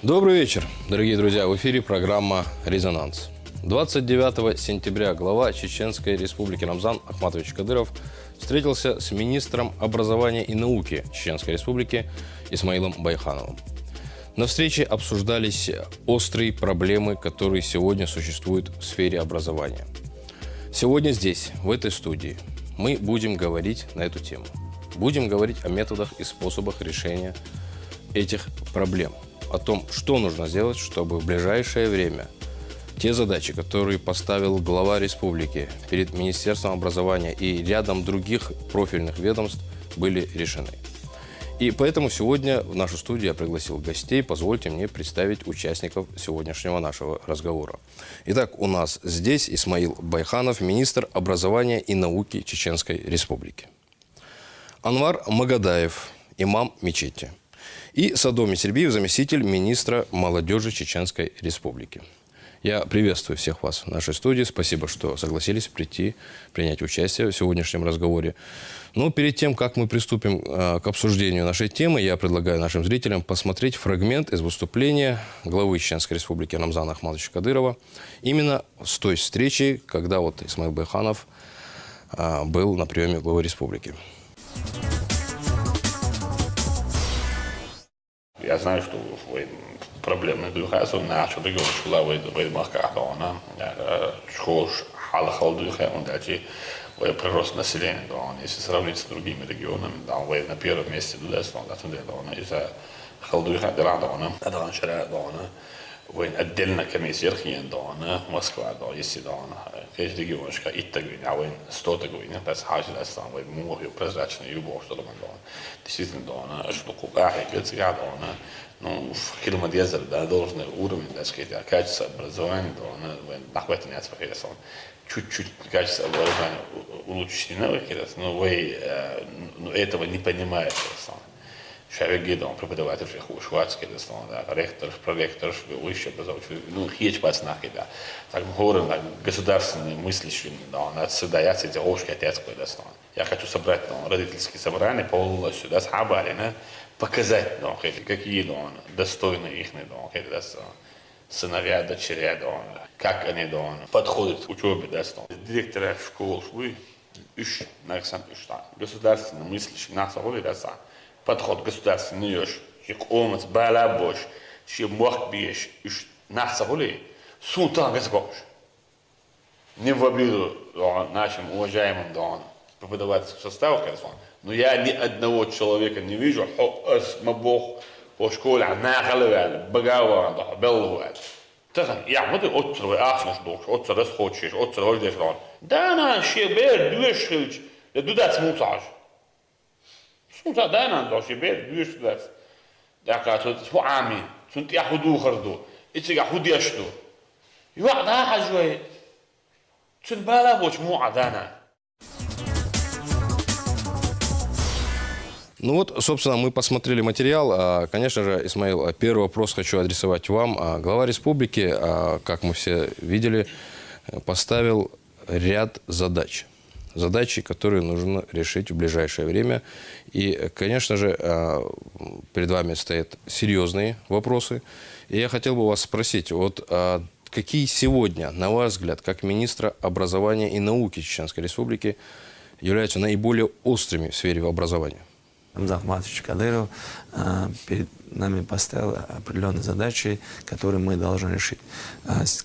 Добрый вечер, дорогие друзья. В эфире программа «Резонанс». 29 сентября глава Чеченской Республики Рамзан Ахматович Кадыров встретился с министром образования и науки Чеченской Республики Исмаилом Байхановым. На встрече обсуждались острые проблемы, которые сегодня существуют в сфере образования. Сегодня здесь, в этой студии, мы будем говорить на эту тему. Будем говорить о методах и способах решения этих проблем. О том, что нужно сделать, чтобы в ближайшее время те задачи, которые поставил глава республики перед Министерством образования и рядом других профильных ведомств, были решены. И поэтому сегодня в нашу студию я пригласил гостей. Позвольте мне представить участников сегодняшнего нашего разговора. Итак, у нас здесь Исмаил Байханов, министр образования и науки Чеченской Республики. Анвар Магадаев, имам мечети. И Садоми Сербиев, заместитель министра молодежи Чеченской Республики. Я приветствую всех вас в нашей студии. Спасибо, что согласились прийти, принять участие в сегодняшнем разговоре. Но перед тем, как мы приступим к обсуждению нашей темы, я предлагаю нашим зрителям посмотреть фрагмент из выступления главы Чеченской Республики Рамзана Ахматовича Кадырова именно с той встречи, когда вот Исмаил Байханов был на приеме главы республики. Я знаю, что вы проблемный духа, so naast de school we maken dan, school halal духа, он даже прирост населения, да, если сравнить с другими регионами, да, вы на первом месте Дудестан, да, из-за халдуха дела, да, шара, да, وين أدلنا كميسير خيان دانا موسكوا دا يسي دانا كيش ريجيونش كا إتتاقوين أوين ستوتاقوين بس حاجة الأسلام وين موهي وبرزراتشنا يوبوش دانا من دانا ديسيتن دانا أشلقوا باحي قلت قاعد دانا ну, в километр да, должны уровень, так сказать, качества образования, да, нахватить не отсвоится. Чуть-чуть качество образования улучшить, но вы этого не понимаете. Шавеги, да, преподаватель, шведский, да, ректор, проректор, высшее образование, ну, хич пацанки, да, так говорим, да, государственные мыслящие, да, надо создать эти ошки отец, да, я хочу собрать, да, родительские собрания полностью, да, с хабарина, показать, да, какие, да, достойные их, да, сыновья, дочеря, да, как они, да, подходят к учебе, да, директора школ, вы, государственные мыслящие, нас, да, подход государственный ешь, как омец, балабош, что мог бьешь, уж насовали, сунта газгош. Не в обиду нашим уважаемым преподавательским составу, но я ни одного человека не вижу, бог по школе, нахалывали, багавали, беллували. Так, я вот отцовый ахнаш душ, отца расходишь, отца рождешь, да, на шебер, дуешь, да туда смутаж. Soms daarna als je bent duurstelt, daar gaat het voor Amin. Soms ja goed doen gardo, iets ja goed yashdo. Ja, daar ga je. Soms bala boch mu adana. Ну вот, собственно, мы посмотрели материал. Конечно же, Исмаил, первый вопрос хочу адресовать вам. Глава республики, как мы все видели, поставил ряд задач. Задачи, которые нужно решить в ближайшее время. И, конечно же, перед вами стоят серьезные вопросы. И я хотел бы вас спросить, вот какие сегодня, на ваш взгляд, как министра образования и науки Чеченской Республики, являются наиболее острыми в сфере образования? Рамзан Ахматович Кадыров перед нами поставил определенные задачи, которые мы должны решить.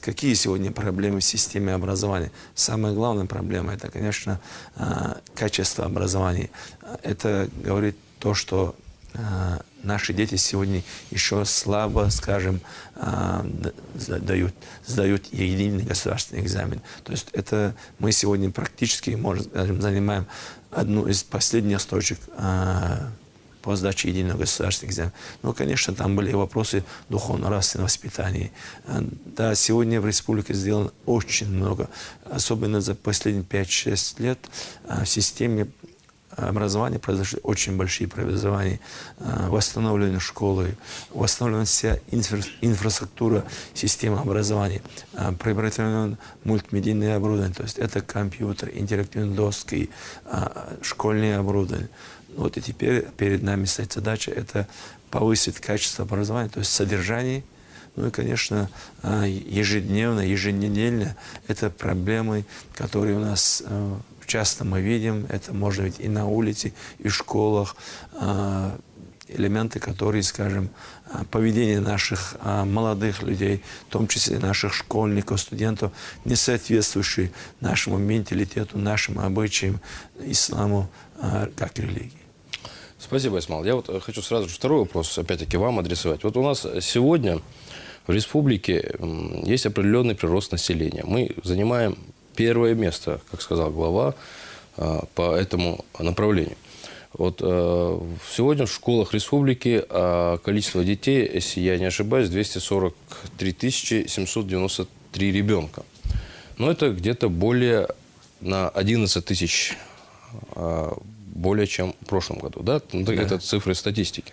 Какие сегодня проблемы в системе образования? Самая главная проблема – это, конечно, качество образования. Это говорит то, что наши дети сегодня еще слабо, скажем, сдают единый государственный экзамен. То есть это мы сегодня практически, можно сказать, занимаем одну из последних строчек по сдаче единого государственного экзамена. Но, конечно, там были вопросы духовно-нравственного воспитания. Да, сегодня в республике сделано очень много, особенно за последние 5-6 лет в системе образования произошли очень большие преобразования. Восстановлены школы, восстановлена вся инфраструктура системы образования, приобретено мультимедийное оборудование, то есть это компьютер, интерактивные доски, школьное оборудование. Вот и теперь перед нами стоит задача это повысить качество образования, то есть содержание. Ну и, конечно, ежедневно, еженедельно это проблемы, которые у нас часто мы видим. Это может быть и на улице, и в школах. Элементы, которые, скажем, поведение наших молодых людей, в том числе наших школьников, студентов, не соответствующие нашему менталитету, нашим обычаям, исламу, как религии. Спасибо, Исмаил. Я вот хочу сразу же второй вопрос, опять-таки, вам адресовать. Вот у нас сегодня в республике есть определенный прирост населения. Мы занимаем первое место, как сказал глава, по этому направлению. Вот сегодня в школах республики количество детей, если я не ошибаюсь, 243 793 ребенка. Но это где-то более на 11 тысяч более, чем в прошлом году. Да? Это цифры статистики.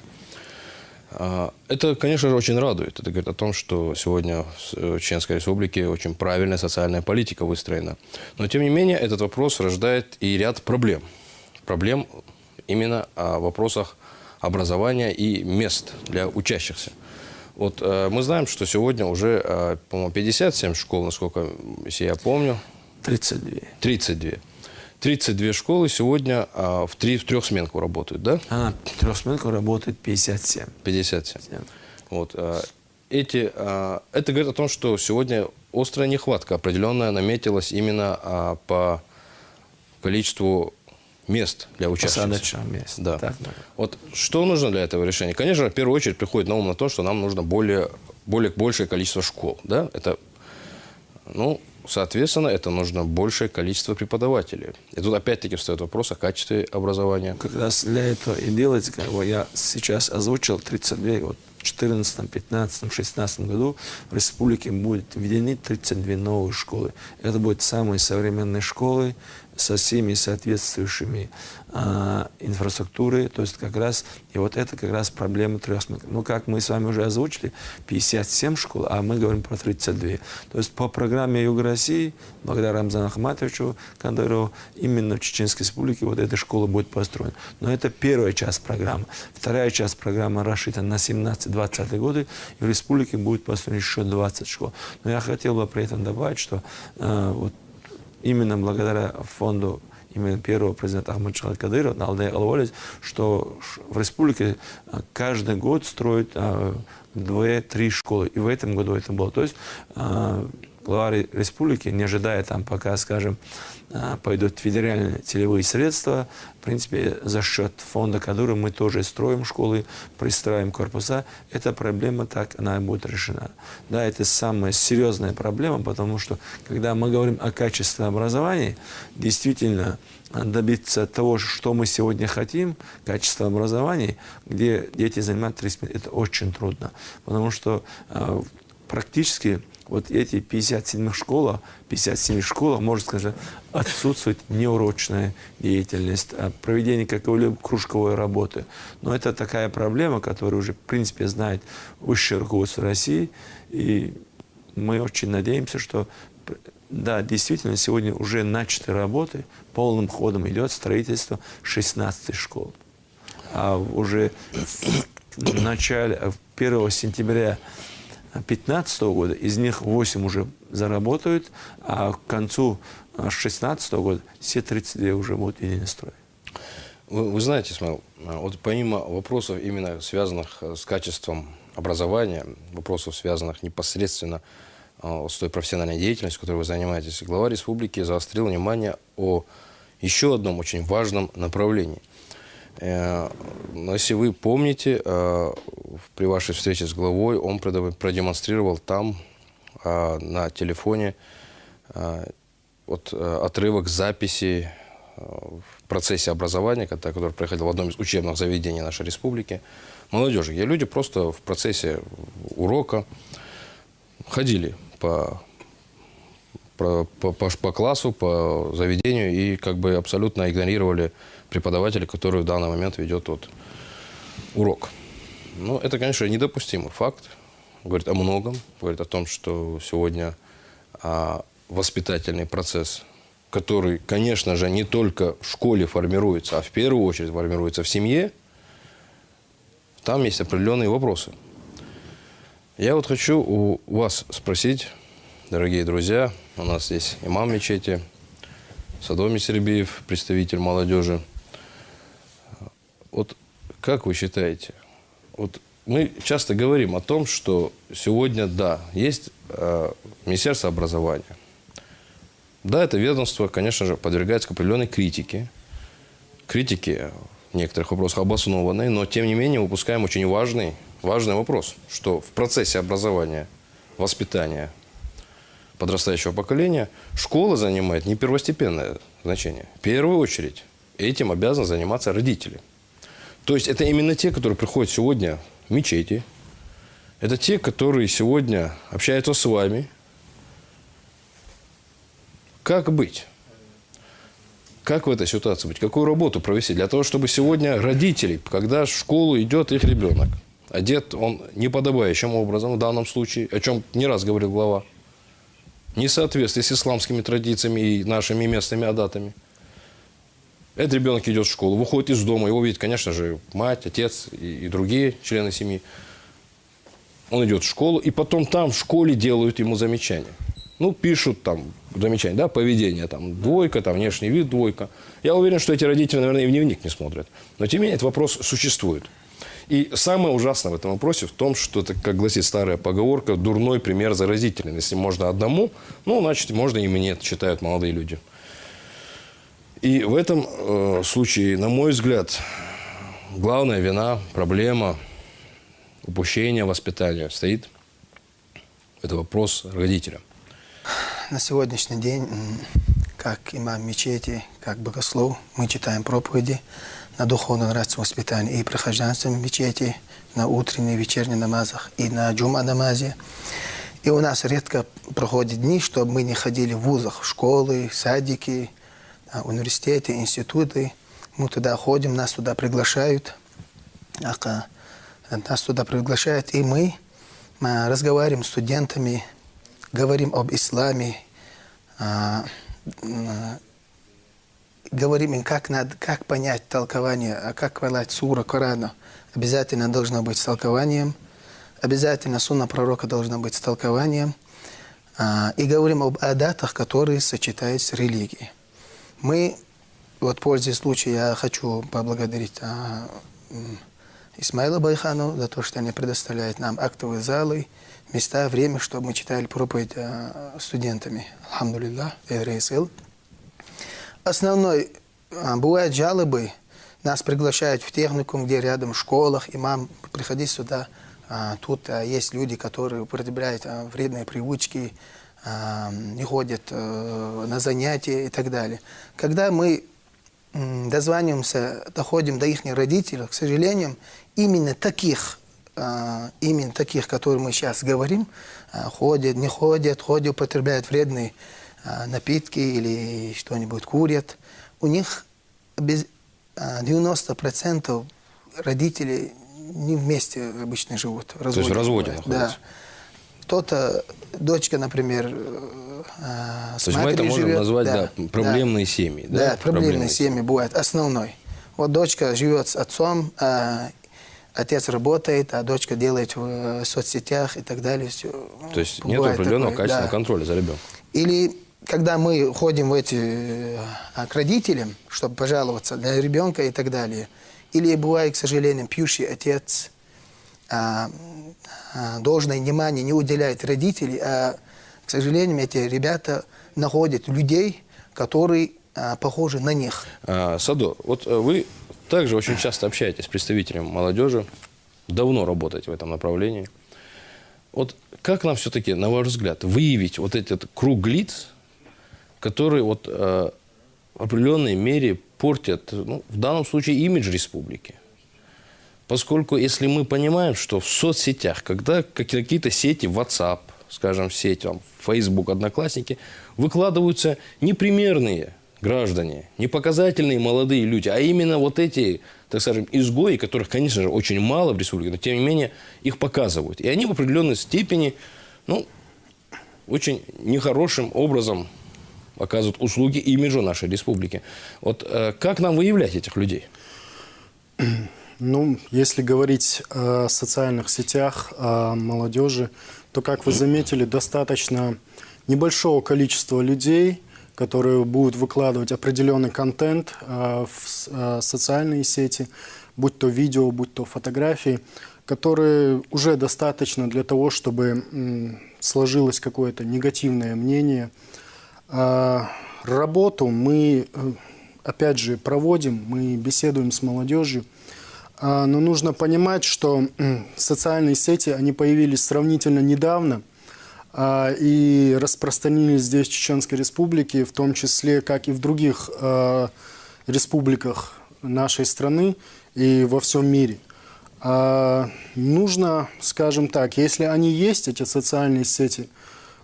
Это, конечно же, очень радует. Это говорит о том, что сегодня в Чеченской Республике очень правильная социальная политика выстроена. Но, тем не менее, этот вопрос рождает и ряд проблем. Проблем именно о вопросах образования и мест для учащихся. Вот мы знаем, что сегодня уже, по-моему, 57 школ, насколько, если я помню. 32. 32 школы сегодня в трехсменку работают, да? В трехсменку работает 57. 57. Вот, это говорит о том, что сегодня острая нехватка определенная наметилась именно по количеству мест для учащихся. Посадочных мест. Да. Так, вот что нужно для этого решения? Конечно, в первую очередь приходит на ум на то, что нам нужно большее количество школ. Да? Это, соответственно, это нужно большее количество преподавателей. И тут опять-таки встает вопрос о качестве образования. Как раз для этого и делается, я сейчас озвучил 32, вот в 2014, 2015, 2016 году в республике будут введены 32 новые школы. Это будут самые современные школы со всеми соответствующими инфраструктурой, то есть как раз, и вот это как раз проблема трехсменки. Ну, как мы с вами уже озвучили, 57 школ, а мы говорим про 32. То есть по программе Юга России, благодаря Рамзану Ахматовичу Кадырову, именно в Чеченской Республике вот эта школа будет построена. Но это первая часть программы. Вторая часть программы рассчитана на 17-20 годы, и в республике будет построено еще 20 школ. Но я хотел бы при этом добавить, что вот именно благодаря фонду именно первого президента Ахмадшала Кадырова, Налдай Алвалис, что в республике каждый год строят 2-3 школы. И в этом году это было. То есть глава республики, не ожидая там, пока, скажем, пойдут федеральные целевые средства, в принципе, за счет фонда Кадырова мы тоже строим школы, пристраиваем корпуса. Эта проблема так, она будет решена. Да, это самая серьезная проблема, потому что, когда мы говорим о качестве образования, действительно, добиться того, что мы сегодня хотим, качество образования, где дети занимают 30 минут, это очень трудно. Потому что практически вот эти 57 школах, можно сказать, отсутствует неурочная деятельность, проведение какой-либо кружковой работы. Но это такая проблема, которую уже, в принципе, знает высшее руководство России. И мы очень надеемся, что, да, действительно, сегодня уже начаты работы, полным ходом идет строительство 16 школ. А уже в начале, 1 сентября 2015 года из них 8 уже заработают, а к концу 2016 года все 32 уже будут введены в строй. Вы знаете, Исмаил, вот помимо вопросов, именно связанных с качеством образования, вопросов, связанных непосредственно с той профессиональной деятельностью, которой вы занимаетесь, глава республики заострил внимание о еще одном очень важном направлении. Но если вы помните, при вашей встрече с главой он продемонстрировал там на телефоне отрывок записи в процессе образования, который проходил в одном из учебных заведений нашей республики, молодежи, где люди просто в процессе урока ходили по классу, по заведению и как бы абсолютно игнорировали преподавателя, который в данный момент ведет урок. Ну, это, конечно, недопустимый факт. Говорит о многом. Говорит о том, что сегодня воспитательный процесс, который, конечно же, не только в школе формируется, а в первую очередь формируется в семье, там есть определенные вопросы. Я вот хочу у вас спросить, дорогие друзья, у нас здесь имам мечети, Садо Сербиев, представитель молодежи. Вот как вы считаете, вот мы часто говорим о том, что сегодня, да, есть Министерство образования. Да, это ведомство, конечно же, подвергается определенной критике. Критике в некоторых вопросах обоснованной, но, тем не менее, выпускаем очень важный вопрос, что в процессе образования, воспитания подрастающего поколения школа занимает не первостепенное значение. В первую очередь этим обязаны заниматься родители. То есть это именно те, которые приходят сегодня в мечети. Это те, которые сегодня общаются с вами. Как быть? Как в этой ситуации быть? Какую работу провести? Для того, чтобы сегодня родители, когда в школу идет их ребенок, одет он неподобающим образом в данном случае, о чем не раз говорил глава, не в соответствии с исламскими традициями и нашими местными адатами. Этот ребенок идет в школу, выходит из дома, его видит, конечно же, мать, отец и другие члены семьи. Он идет в школу, и потом там в школе делают ему замечания. Ну, пишут там замечания, да, поведение, там, двойка, там, внешний вид, двойка. Я уверен, что эти родители, наверное, и в дневник не смотрят. Но, тем не менее, этот вопрос существует. И самое ужасное в этом вопросе в том, что, это, как гласит старая поговорка, дурной пример заразителен. Если можно одному, ну, значит, можно и мне, считают молодые люди. И в этом случае, на мой взгляд, главная вина, проблема, упущение воспитания стоит. Это вопрос родителя. На сегодняшний день, как имам мечети, как богослов, мы читаем проповеди на духовно-нравственном воспитании и прихожанством мечети, на утренних и вечерних намазах и на джума-намазе. И у нас редко проходят дни, чтобы мы не ходили в вузах, в школы, садики, университеты, институты. Мы туда ходим, нас туда приглашают. Нас туда приглашают, и мы разговариваем с студентами, говорим об исламе, говорим им, как понять толкование, как понять сура Корана. Обязательно должно быть с толкованием, обязательно сунна пророка должна быть с толкованием. И говорим об адатах, которые сочетаются с религией. Мы, вот пользуясь случаем, я хочу поблагодарить Исмаила Байхану за то, что они предоставляют нам актовые залы, места, время, чтобы мы читали проповедь студентами. Алхамдулиллах, Эйрейсил. Основной, бывают жалобы, нас приглашают в техникум, где рядом в школах, имам, приходи сюда. Тут есть люди, которые употребляют вредные привычки, не ходят на занятия и так далее. Когда мы дозваниваемся, доходим до их родителей, к сожалению, именно таких, которые мы сейчас говорим, ходят, не ходят, употребляют вредные напитки или что-нибудь курят, у них 90% родителей не вместе обычно живут. То есть в разводе находятся? Да. Кто-то, дочка, например, с матерью живет. То есть мы это можем назвать проблемные семьи. Да, проблемные семьи бывают. Основной. Вот дочка живет с отцом, отец работает, а дочка делает в соцсетях и так далее. Все. То есть нет определенного качественного контроля за ребенком. Или когда мы ходим к родителям, чтобы пожаловаться для ребенка и так далее. Или бывает, к сожалению, пьющий отец должное внимание не уделяет родителей, а, к сожалению, эти ребята находят людей, которые похожи на них. Садо, вот вы также очень часто общаетесь с представителями молодежи, давно работаете в этом направлении. Вот как нам все-таки, на ваш взгляд, выявить вот этот круг лиц, которые вот в определенной мере портят, ну, в данном случае, имидж республики? Поскольку если мы понимаем, что в соцсетях, когда какие-то сети, WhatsApp, скажем, сеть, там, Facebook, Одноклассники, выкладываются непримерные граждане, непоказательные молодые люди, а именно вот эти, так скажем, изгои, которых, конечно же, очень мало в республике, но тем не менее их показывают. И они в определенной степени, ну, очень нехорошим образом оказывают услуги имиджу нашей республики. Вот как нам выявлять этих людей? Ну, если говорить о социальных сетях, о молодежи, то, как вы заметили, достаточно небольшого количества людей, которые будут выкладывать определенный контент в социальные сети, будь то видео, будь то фотографии, которые уже достаточно для того, чтобы сложилось какое-то негативное мнение. Работу мы, опять же, проводим, мы беседуем с молодежью, но нужно понимать, что социальные сети, они появились сравнительно недавно и распространились здесь, в Чеченской Республике, в том числе, как и в других республиках нашей страны и во всем мире. Нужно, скажем так, если они есть, эти социальные сети,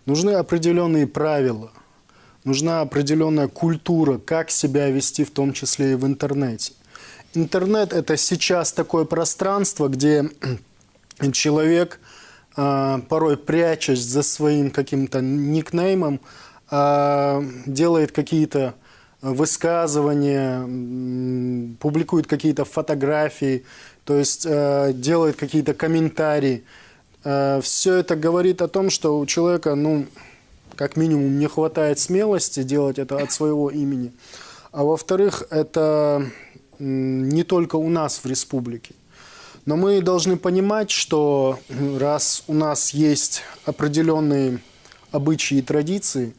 нужны определенные правила, нужна определенная культура, как себя вести, в том числе и в интернете. Интернет – это сейчас такое пространство, где человек, порой прячась за своим каким-то никнеймом, делает какие-то высказывания, публикует какие-то фотографии, то есть делает какие-то комментарии. Все это говорит о том, что у человека, ну, как минимум, не хватает смелости делать это от своего имени. А во-вторых, это не только у нас в республике. Но мы должны понимать, что раз у нас есть определенные обычаи и традиции,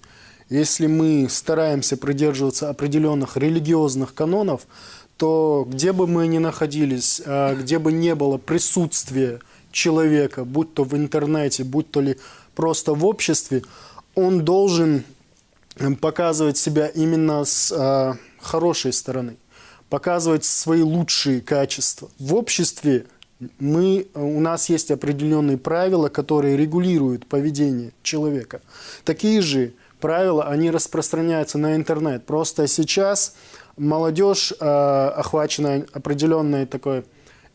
если мы стараемся придерживаться определенных религиозных канонов, то где бы мы ни находились, где бы не было присутствия человека, будь то в интернете, будь то ли просто в обществе, он должен показывать себя именно с хорошей стороны, показывать свои лучшие качества. В обществе у нас есть определенные правила, которые регулируют поведение человека. Такие же правила, они распространяются на интернет. Просто сейчас молодежь, охваченная определенной такой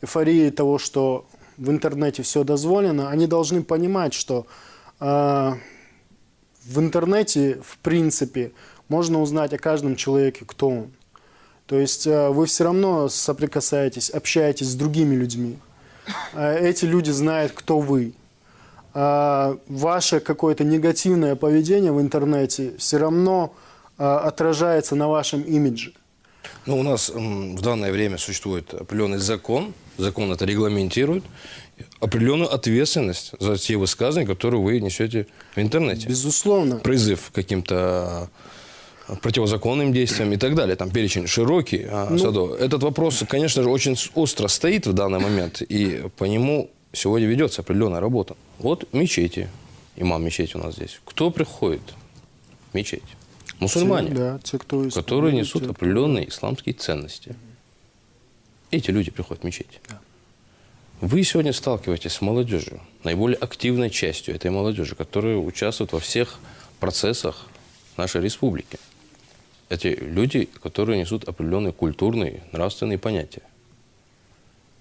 эйфорией того, что в интернете все дозволено, они должны понимать, что в интернете, в принципе, можно узнать о каждом человеке, кто он. То есть вы все равно соприкасаетесь, общаетесь с другими людьми. Эти люди знают, кто вы. Ваше какое-то негативное поведение в интернете все равно отражается на вашем имидже. Ну, у нас в данное время существует определенный закон. Закон это регламентирует определенную ответственность за те высказывания, которые вы несете в интернете. Безусловно. Призыв к каким-то противозаконным действиям и так далее. Там перечень широкий. Этот вопрос, конечно же, очень остро стоит в данный момент. И по нему сегодня ведется определенная работа. Вот мечети. Имам мечети у нас здесь. Кто приходит в мечеть? Мусульмане, те, кто которые несут определенные исламские ценности. Эти люди приходят в мечеть. Да. Вы сегодня сталкиваетесь с молодежью, наиболее активной частью этой молодежи, которая участвует во всех процессах нашей республики. Эти люди, которые несут определенные культурные, нравственные понятия.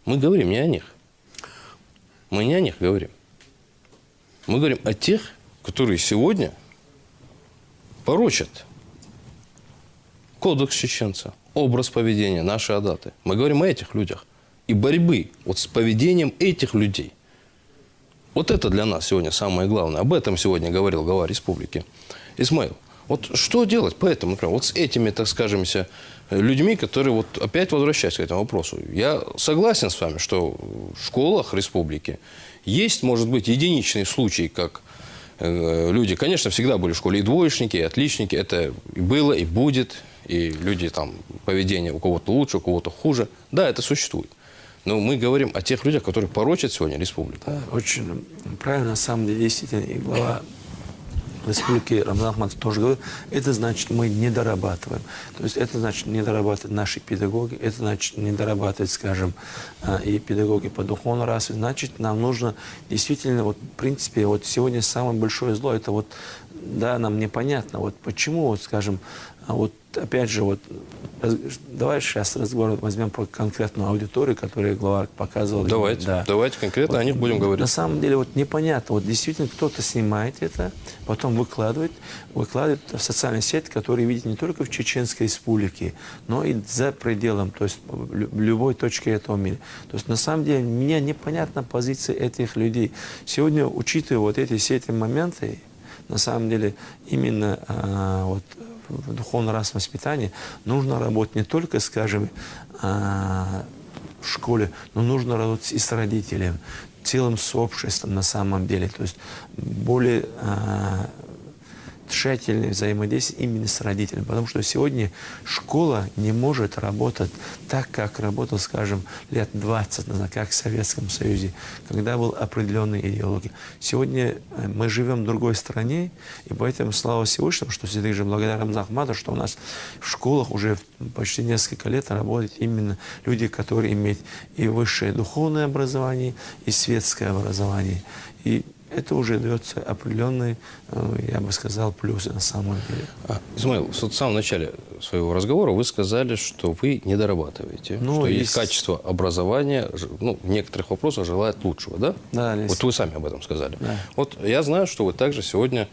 Мы говорим не о них. Мы не о них говорим. Мы говорим о тех, которые сегодня порочат кодекс чеченца, образ поведения, наши адаты. Мы говорим о этих людях. И борьбы вот с поведением этих людей. Вот это для нас сегодня самое главное. Об этом сегодня говорил глава республики Исмаил. Вот что делать поэтому, например, вот с этими, так скажем, людьми, которые вот опять возвращаются к этому вопросу. Я согласен с вами, что в школах республики есть, может быть, единичные случаи, как люди, конечно, всегда были в школе и двоечники, и отличники. Это и было, и будет. И люди там, поведение у кого-то лучше, у кого-то хуже. Да, это существует. Но мы говорим о тех людях, которые порочат сегодня республику. Да, очень правильно, на самом деле, действительно, и глава республики Рамзан Ахматов тоже говорит, это значит, мы не дорабатываем. То есть это значит, не дорабатывают наши педагоги, это значит, не дорабатывают, скажем, и педагоги по духовному развитию. Значит, нам нужно действительно, вот, в принципе, вот сегодня самое большое зло, это вот, да, нам непонятно, вот почему, вот, скажем, вот вот опять же, вот, давай сейчас разговор возьмем про конкретную аудиторию, которую глава показывал. Давайте, Да. давайте конкретно Вот, о них будем говорить. На самом деле, вот непонятно, вот действительно кто-то снимает это, потом выкладывает в социальные сети, которые видят не только в Чеченской Республике, но и за пределом, то есть в любой точке этого мира. То есть на самом деле мне непонятна позиция этих людей. Сегодня, учитывая вот эти все эти моменты, на самом деле именно вот в духовно-нравственном воспитании нужно работать не только, скажем, в школе, но нужно работать и с родителями, целым сообществом на самом деле. То есть более тщательное взаимодействие именно с родителями. Потому что сегодня школа не может работать так, как работал, скажем, лет 20 назад, как в Советском Союзе, когда был определенный идеология. Сегодня мы живем в другой стране, и поэтому слава Всевышнему, что все-таки же благодаря Рамзану Ахматову, что у нас в школах уже почти несколько лет работают именно люди, которые имеют и высшее духовное образование, и светское образование. И это уже дается определенные, я бы сказал, плюсы на самом деле. Исмаил, в самом начале своего разговора вы сказали, что вы не дорабатываете, что есть качество образования, ну, в некоторых вопросах желает лучшего, да? Да, вот вы сами об этом сказали. Да. Вот я знаю, что вы также сегодня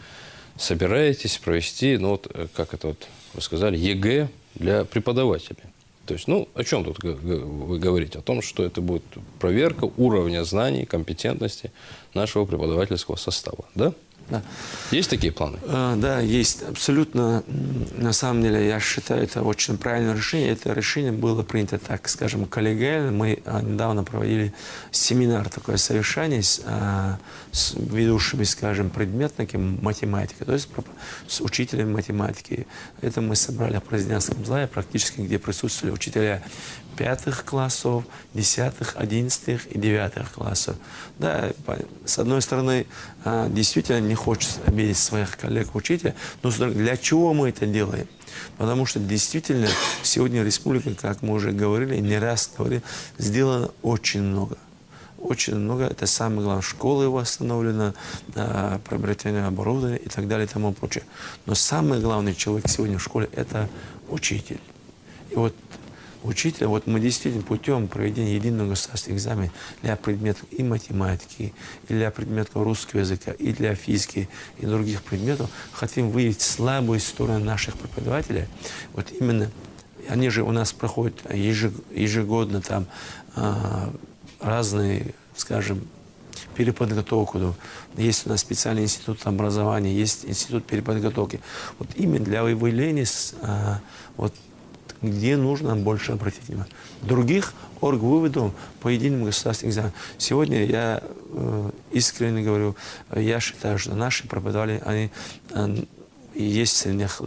собираетесь провести, ну вот, как это вот вы сказали, ЕГЭ для преподавателей. То есть, ну, о чем тут вы говорите? О том, что это будет проверка уровня знаний, компетентности нашего преподавательского состава, да? Да. Есть такие планы? Да, есть. Абсолютно. На самом деле, я считаю, это очень правильное решение. Это решение было принято, так скажем, коллегиально. Мы недавно проводили семинар, такое совещание с ведущими, скажем, предметниками математики, то есть с учителями математики. Это мы собрали в президентском зале, практически, где присутствовали учителя 5 классов, 10, 11 и 9 классов. Да, с одной стороны, действительно не хочется обидеть своих коллег-учителей, но для чего мы это делаем? Потому что действительно сегодня в республике, как мы уже говорили, не раз говорили, сделано очень много. Очень много. Это самое главное. Школы восстановлены, приобретение оборудования и так далее и тому прочее. Но самый главный человек сегодня в школе – это учитель. И вот учителя, вот мы действительно путем проведения единого государственного экзамена для предметов и математики, и для предметов русского языка, и для физики, и других предметов хотим выявить слабые стороны наших преподавателей. Вот именно, они же у нас проходят ежегодно там разные, скажем, переподготовку. Есть у нас специальный институт образования, есть институт переподготовки. Вот именно для выявления вот, где нужно больше обратить внимание. Других оргвыводов по единому государственному экзамену. Сегодня я искренне говорю, я считаю, что наши преподаватели, они есть среди них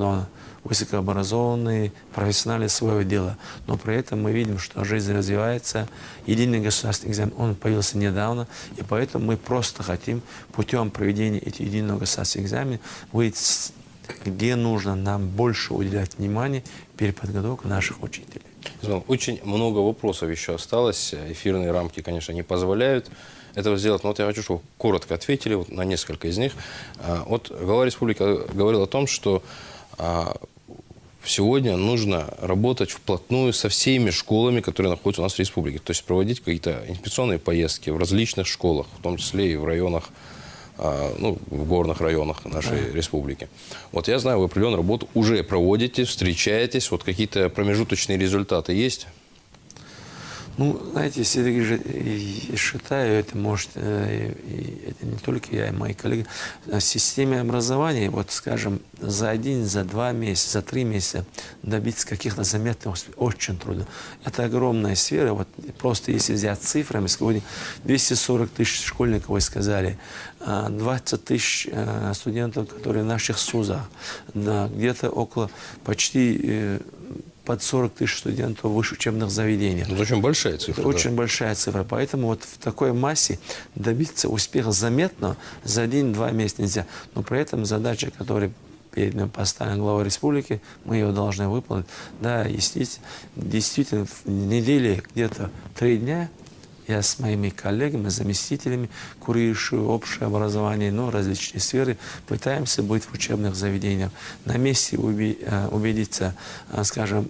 высокообразованные, профессионалы своего дела. Но при этом мы видим, что жизнь развивается. Единый государственный экзамен, он появился недавно, и поэтому мы просто хотим путем проведения этих единого государственного экзамена выйти, где нужно нам больше уделять внимание переподготовке наших учителей. Очень много вопросов еще осталось. Эфирные рамки, конечно, не позволяют этого сделать. Но вот я хочу, чтобы коротко ответили вот на несколько из них. Вот глава республики говорил о том, что сегодня нужно работать вплотную со всеми школами, которые находятся у нас в республике. То есть проводить какие-то инспекционные поездки в различных школах, в том числе и в районах, ну, в горных районах нашей республики. Вот я знаю, вы определенную работу уже проводите, встречаетесь, вот какие-то промежуточные результаты есть? Ну, знаете, все-таки же я считаю, это может, это не только я и мои коллеги, в системе образования, вот, скажем, за 1, за 2 месяца, за 3 месяца добиться каких-то заметных успехов очень трудно. Это огромная сфера, вот просто если взять цифрами, сегодня 240 тысяч школьников, вы сказали, 20 тысяч студентов, которые в наших СУЗах, да, где-то около почти под 40 тысяч студентов в высших учебных заведениях. Это очень большая цифра. Это очень большая цифра. Поэтому вот в такой массе добиться успеха заметно за 1-2 месяца нельзя. Но при этом задача, которая перед нами поставлена главой республики, мы ее должны выполнить. Да, действительно в неделе где-то 3 дня я с моими коллегами, заместителями, курирующими общее образование, но различные сферы, пытаемся быть в учебных заведениях, на месте убедиться, скажем,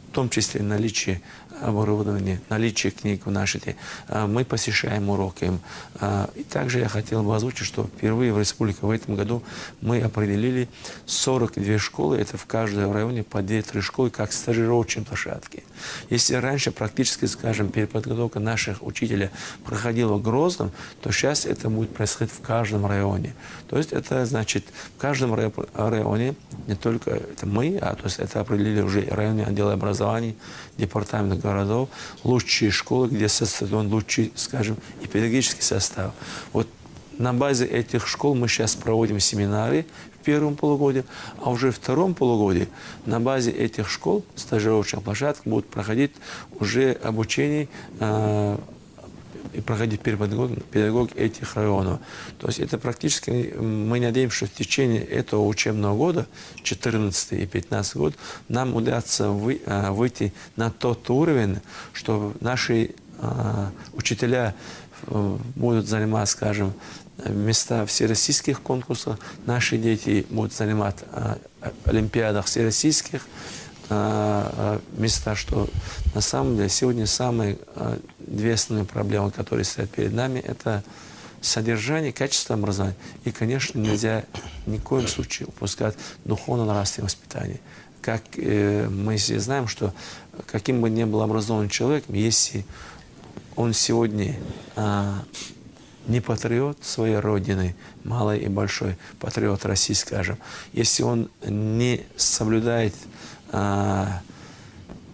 в том числе наличие оборудования, наличие книг в нашей. Мы посещаем уроки. И также я хотел бы озвучить, что впервые в республике в этом году мы определили 42 школы, это в каждом районе по 2-3 школы, как стажировочные площадки. Если раньше практически, скажем, переподготовка наших учителей проходила в Грозном, то сейчас это будет происходить в каждом районе. То есть это значит, в каждом районе, не только это мы, а то есть это определили уже районные отделы образования, департамент городов, лучшие школы, где создан лучший, скажем, и педагогический состав. Вот на базе этих школ мы сейчас проводим семинары в первом полугодии, а уже в втором полугодии на базе этих школ, стажировочных площадок, будут проходить уже обучение и проходить педагог этих районов. То есть это практически, мы надеемся, что в течение этого учебного года, 14 и 15 год, нам удастся выйти на тот уровень, что наши учителя будут занимать, скажем, места в всероссийских конкурсах, наши дети будут занимать олимпиадах всероссийских, места, что на самом деле сегодня самые две основные проблемы, которые стоят перед нами, это содержание, качество образования. И, конечно, нельзя ни в коем случае упускать духовно-нравственное воспитание. Как мы все знаем, что каким бы ни был образованным человеком, если он сегодня не патриот своей родины, малой и большой, патриот России, скажем, если он не соблюдает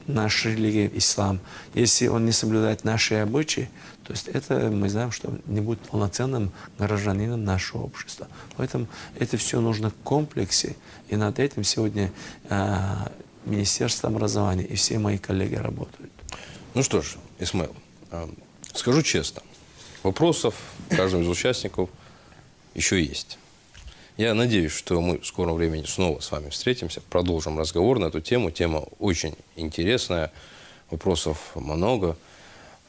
наша религия, ислам, если он не соблюдает наши обычаи, то есть это мы знаем, что не будет полноценным гражданином нашего общества. Поэтому это все нужно в комплексе, и над этим сегодня Министерство образования и все мои коллеги работают. Ну что ж, Исмаил, скажу честно, вопросов каждому из участников еще есть. Я надеюсь, что мы в скором времени снова с вами встретимся, продолжим разговор на эту тему. Тема очень интересная, вопросов много.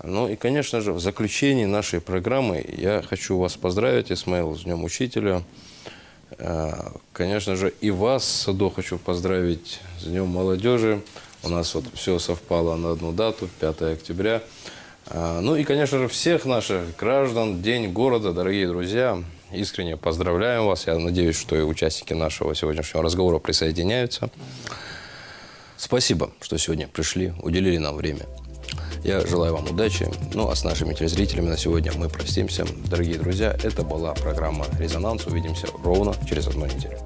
Ну и, конечно же, в заключении нашей программы я хочу вас поздравить, Исмаил, с Днем Учителя. Конечно же, и вас, Садо, хочу поздравить с Днем Молодежи. У нас вот все совпало на одну дату, 5 октября. Ну и, конечно же, всех наших граждан, День города, дорогие друзья. Искренне поздравляем вас. Я надеюсь, что и участники нашего сегодняшнего разговора присоединяются. Спасибо, что сегодня пришли, уделили нам время. Я желаю вам удачи. Ну, а с нашими телезрителями на сегодня мы простимся. Дорогие друзья, это была программа «Резонанс». Увидимся ровно через 1 неделю.